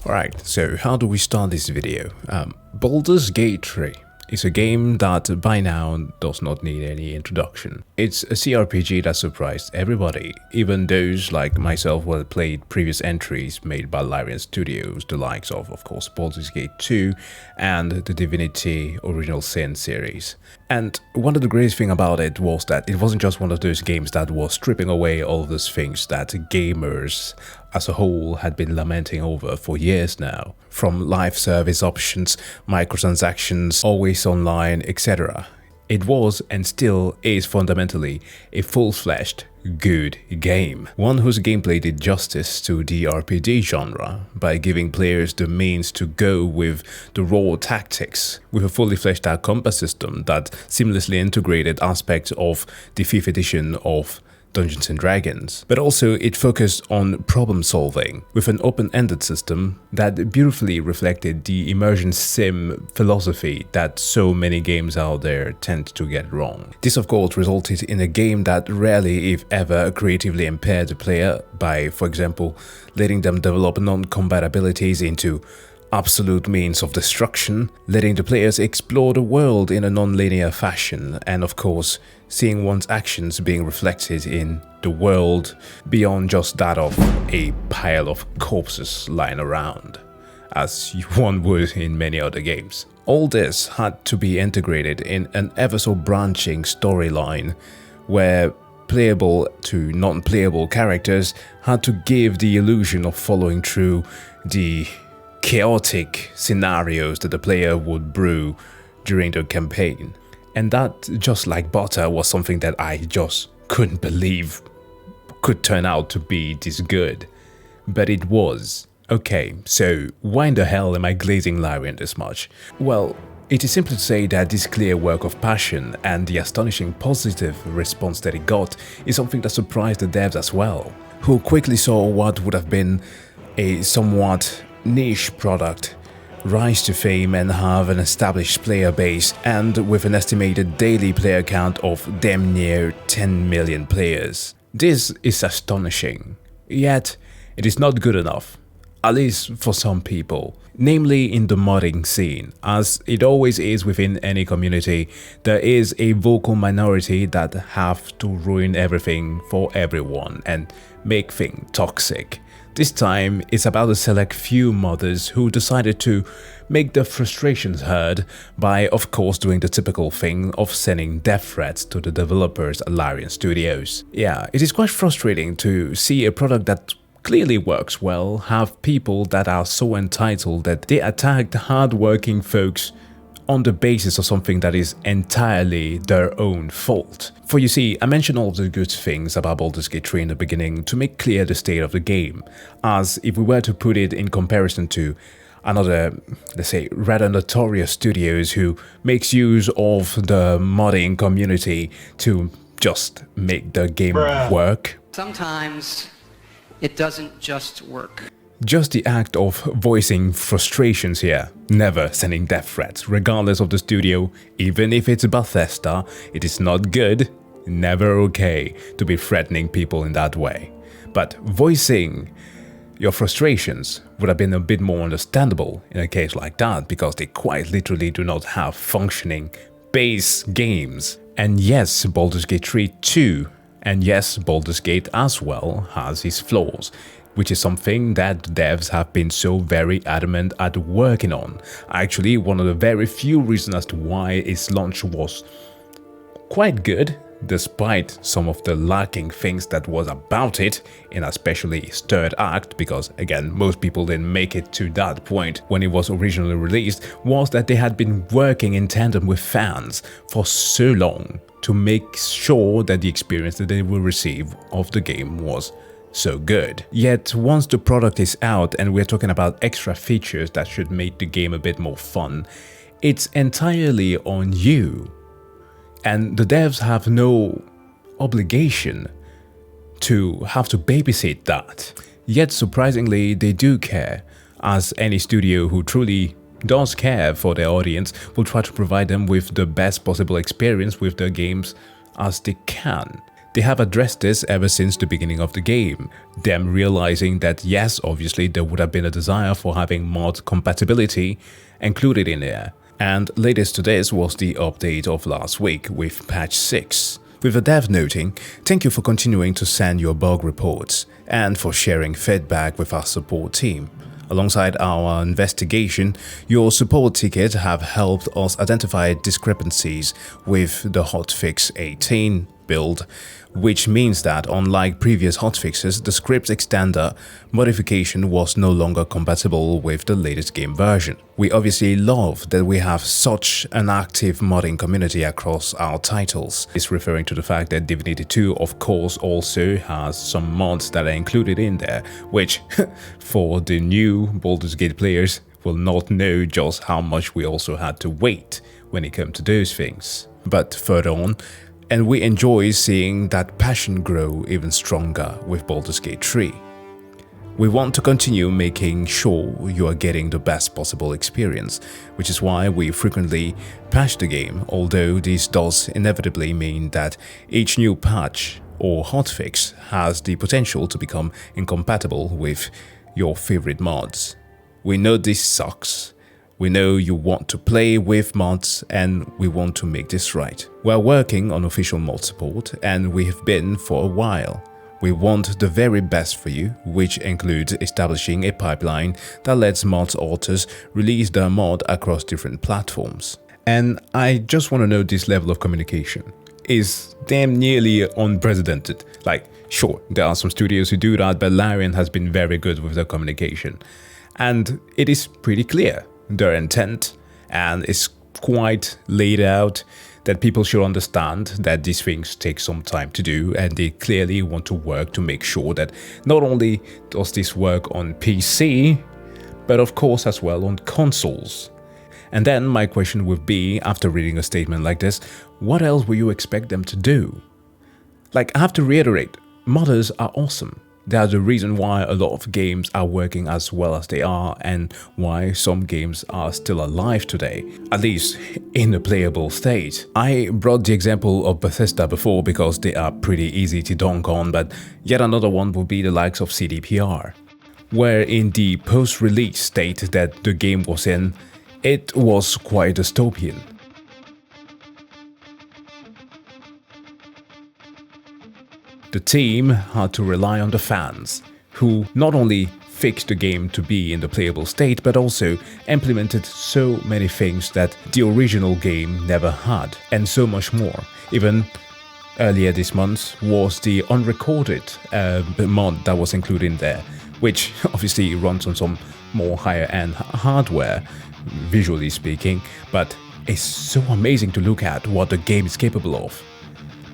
Alright, so how do we start this video? Baldur's Gate 3 is a game that by now does not need any introduction. It's a CRPG that surprised everybody, even those like myself who had played previous entries made by Larian Studios, the likes of course, Baldur's Gate 2 and the Divinity Original Sin series. And one of the greatest things about it was that it wasn't just one of those games that was stripping away all of those things that gamers as a whole had been lamenting over for years now, from live service options, microtransactions, always online, etc. It was and still is fundamentally a full-fledged, good game. One whose gameplay did justice to the RPG genre by giving players the means to go with the raw tactics, with a fully fleshed out combat system that seamlessly integrated aspects of the 5th edition of Dungeons & Dragons, but also it focused on problem solving with an open-ended system that beautifully reflected the immersion sim philosophy that so many games out there tend to get wrong. This of course resulted in a game that rarely if ever creatively impaired the player by, for example, letting them develop non-combat abilities into absolute means of destruction, letting the players explore the world in a non-linear fashion, and of course, seeing one's actions being reflected in the world beyond just that of a pile of corpses lying around, as one would in many other games. All this had to be integrated in an ever so branching storyline where playable to non-playable characters had to give the illusion of following through the chaotic scenarios that the player would brew during the campaign. And that, just like butter, was something that I just couldn't believe could turn out to be this good. But it was. Okay, so why in the hell am I glazing Larian this much? Well, it is simply to say that this clear work of passion and the astonishing positive response that it got is something that surprised the devs as well, who quickly saw what would have been a somewhat niche product rise to fame and have an established player base, and with an estimated daily player count of damn near 10 million players. This is astonishing, yet it is not good enough, at least for some people, namely in the modding scene. As it always is within any community, there is a vocal minority that have to ruin everything for everyone and make things toxic. This time, it's about a select few modders who decided to make their frustrations heard by, of course, doing the typical thing of sending death threats to the developers at Larian Studios. Yeah, it is quite frustrating to see a product that clearly works well have people that are so entitled that they attack the hard-working folks on the basis of something that is entirely their own fault. For you see, I mentioned all of the good things about Baldur's Gate 3 in the beginning to make clear the state of the game, as if we were to put it in comparison to another, let's say, rather notorious studios who makes use of the modding community to just make the game work. Sometimes it doesn't just work. Just the act of voicing frustrations here, never sending death threats, regardless of the studio, even if it's Bethesda, it is not good, never okay to be threatening people in that way. But voicing your frustrations would have been a bit more understandable in a case like that, because they quite literally do not have functioning base games. And yes, Baldur's Gate 3 too, and yes, Baldur's Gate as well has its flaws, which is something that devs have been so very adamant at working on. Actually, one of the very few reasons as to why its launch was quite good, despite some of the lacking things that was about it, in especially its third act, because again, most people didn't make it to that point when it was originally released, was that they had been working in tandem with fans for so long to make sure that the experience that they will receive of the game was so good. Yet once the product is out and we're talking about extra features that should make the game a bit more fun, it's entirely on you. And the devs have no obligation to have to babysit that. Yet surprisingly, they do care, as any studio who truly does care for their audience will try to provide them with the best possible experience with their games as they can. They have addressed this ever since the beginning of the game, them realizing that yes, obviously there would have been a desire for having mod compatibility included in there. And latest to this was the update of last week with patch 6. With a dev noting, "Thank you for continuing to send your bug reports and for sharing feedback with our support team. Alongside our investigation, your support tickets have helped us identify discrepancies with the hotfix 18 build, which means that unlike previous hotfixes, the script extender modification was no longer compatible with the latest game version. We obviously love that we have such an active modding community across our titles." It's referring to the fact that Divinity 2 of course also has some mods that are included in there, which for the new Baldur's Gate players will not know just how much we also had to wait when it came to those things. But further on, and we enjoy seeing that passion grow even stronger with Baldur's Gate 3. We want to continue making sure you are getting the best possible experience, which is why we frequently patch the game, although this does inevitably mean that each new patch or hotfix has the potential to become incompatible with your favorite mods. We know this sucks. We know you want to play with mods and we want to make this right. We're working on official mod support and we have been for a while. We want the very best for you, which includes establishing a pipeline that lets mods authors release their mod across different platforms. And I just want to know this level of communication is damn nearly unprecedented. Like, sure, there are some studios who do that, but Larian has been very good with their communication. And it is pretty clear their intent, and it's quite laid out that people should understand that these things take some time to do, and they clearly want to work to make sure that not only does this work on PC, but of course as well on consoles. And then my question would be, after reading a statement like this, what else will you expect them to do? Like, I have to reiterate, modders are awesome. They are the reason why a lot of games are working as well as they are and why some games are still alive today, at least in a playable state. I brought the example of Bethesda before because they are pretty easy to dunk on, but yet another one would be the likes of CDPR, where in the post-release state that the game was in, it was quite dystopian. The team had to rely on the fans, who not only fixed the game to be in the playable state, but also implemented so many things that the original game never had, and so much more. Even earlier this month was the unrecorded mod that was included in there, which obviously runs on some more higher-end hardware, visually speaking, but it's so amazing to look at what the game is capable of.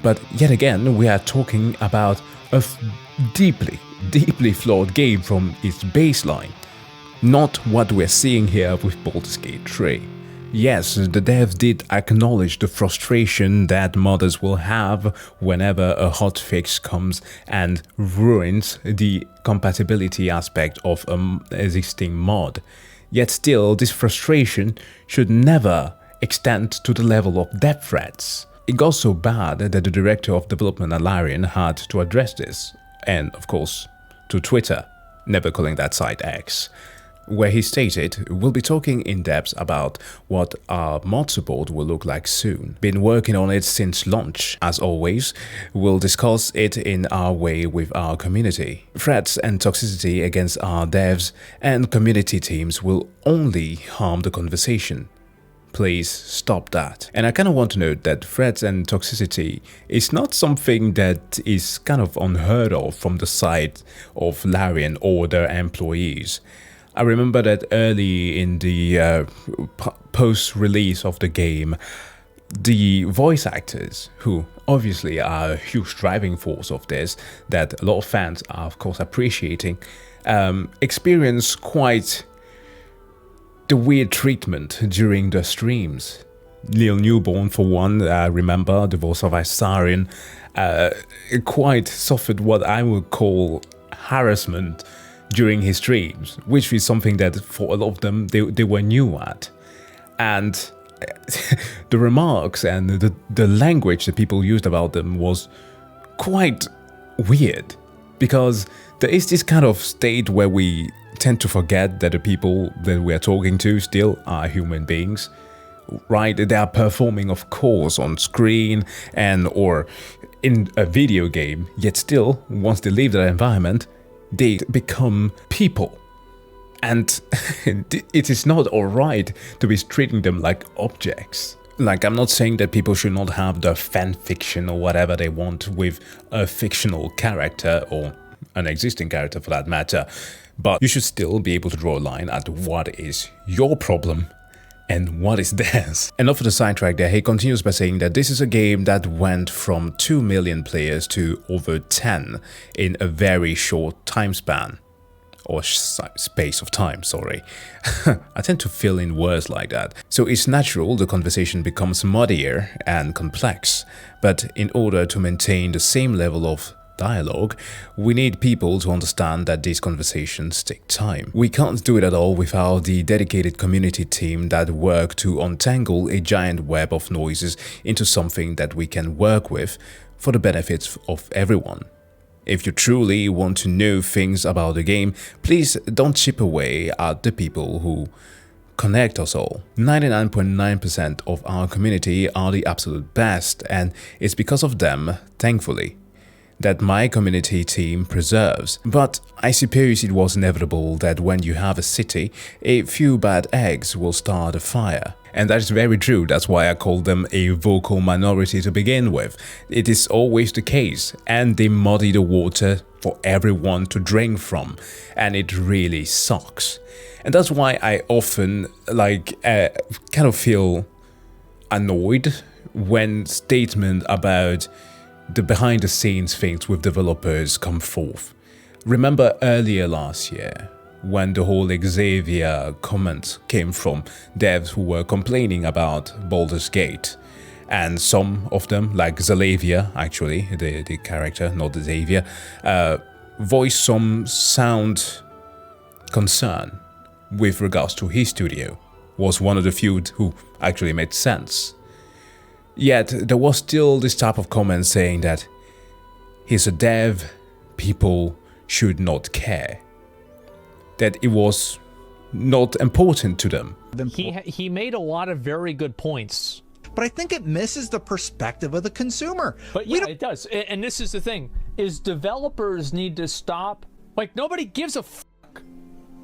But yet again, we are talking about a deeply flawed game from its baseline, not what we're seeing here with Baldur's Gate 3. Yes, the dev did acknowledge the frustration that modders will have whenever a hotfix comes and ruins the compatibility aspect of an existing mod. Yet still, this frustration should never extend to the level of death threats. It got so bad that the director of development at Larian had to address this, and of course, to Twitter, never calling that site X, where he stated, "We'll be talking in depth about what our mod support will look like soon. Been working on it since launch. As always, we'll discuss it in our way with our community. Threats and toxicity against our devs and community teams will only harm the conversation. Please stop that." And I kind of want to note that threats and toxicity is not something that is kind of unheard of from the side of Larian or their employees. I remember that early in the post-release of the game, the voice actors, who obviously are a huge driving force of this, that a lot of fans are of course appreciating, experience quite the weird treatment during the streams. Neil Newborn, for one, remember, the voice of Larian, quite suffered what I would call harassment during his streams, which is something that for a lot of them they were new at. And the remarks and the language that people used about them was quite weird, because there is this kind of state where we tend to forget that the people that we are talking to still are human beings, right? They are performing, of course, on screen and or in a video game, yet still, once they leave that environment, they become people. And it is not alright to be treating them like objects. Like, I'm not saying that people should not have their fan fiction or whatever they want with a fictional character or an existing character for that matter, but you should still be able to draw a line at what is your problem and what is theirs. Enough of the sidetrack there. He continues by saying that this is a game that went from 2 million players to over 10 in a very short time span. Or space of time, sorry. I tend to fill in words like that. So it's natural the conversation becomes muddier and complex, but in order to maintain the same level of dialogue, we need people to understand that these conversations take time. We can't do it at all without the dedicated community team that work to untangle a giant web of noises into something that we can work with for the benefit of everyone. If you truly want to know things about the game, please don't chip away at the people who connect us all. 99.9% of our community are the absolute best, and it's because of them, thankfully, that my community team preserves. But I suppose it was inevitable that when you have a city, a few bad eggs will start a fire. And that is very true. That's why I call them a vocal minority to begin with. It is always the case, and they muddy the water for everyone to drink from, and it really sucks. And that's why I often kind of feel annoyed when statements about the behind the scenes things with developers come forth. Remember earlier last year when the whole Xavier comment came from devs who were complaining about Baldur's Gate, and some of them, like Zalavia, actually, the character, not Xavier, voiced some sound concern with regards to his studio, was one of the few who actually made sense. Yet there was still this type of comment saying that he's a dev, people should not care, that it was not important to them. He made a lot of very good points. But I think it misses the perspective of the consumer. But yeah, it does. And this is the thing, is developers need to stop. Like, nobody gives a fuck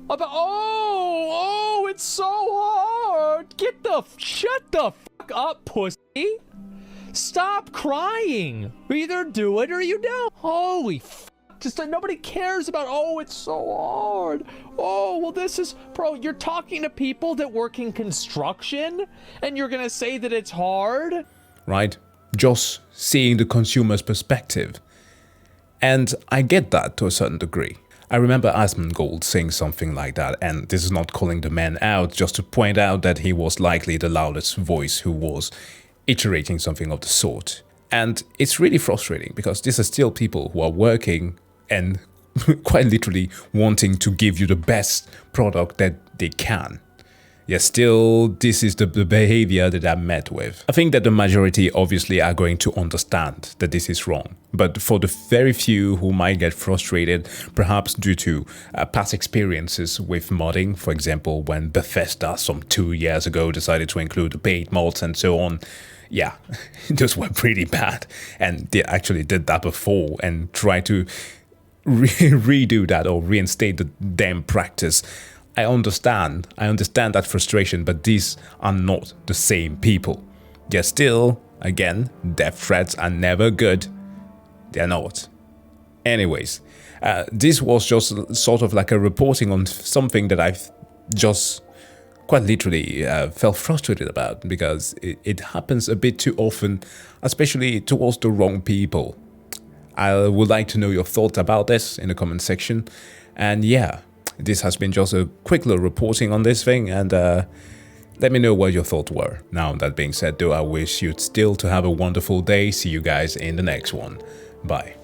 about, oh, it's so hard. Shut the fuck up, pussy. Stop crying. Either do it or you don't. Holy fuck. Just that nobody cares about, oh, it's so hard. Oh, well, this is, bro, you're talking to people that work in construction and you're going to say that it's hard? Right? Just seeing the consumer's perspective. And I get that to a certain degree. I remember Asmongold saying something like that, and this is not calling the man out, just to point out that he was likely the loudest voice who was iterating something of the sort. And it's really frustrating because these are still people who are working and quite literally wanting to give you the best product that they can. Yet still, this is the behavior that I'm met with. I think that the majority obviously are going to understand that this is wrong. But for the very few who might get frustrated, perhaps due to past experiences with modding, for example, when Bethesda some 2 years ago decided to include the paid mods and so on, yeah, those were pretty bad. And they actually did that before and tried to redo that or reinstate the damn practice. I understand that frustration, but these are not the same people. They're still, again, death threats are never good. They're not. Anyways, this was just sort of like a reporting on something that I've just quite literally felt frustrated about, because it happens a bit too often, especially towards the wrong people. I would like to know your thoughts about this in the comment section. And yeah, this has been just a quick little reporting on this thing, and let me know what your thoughts were. Now, that being said though, I wish you still to have a wonderful day. See you guys in the next one. Bye.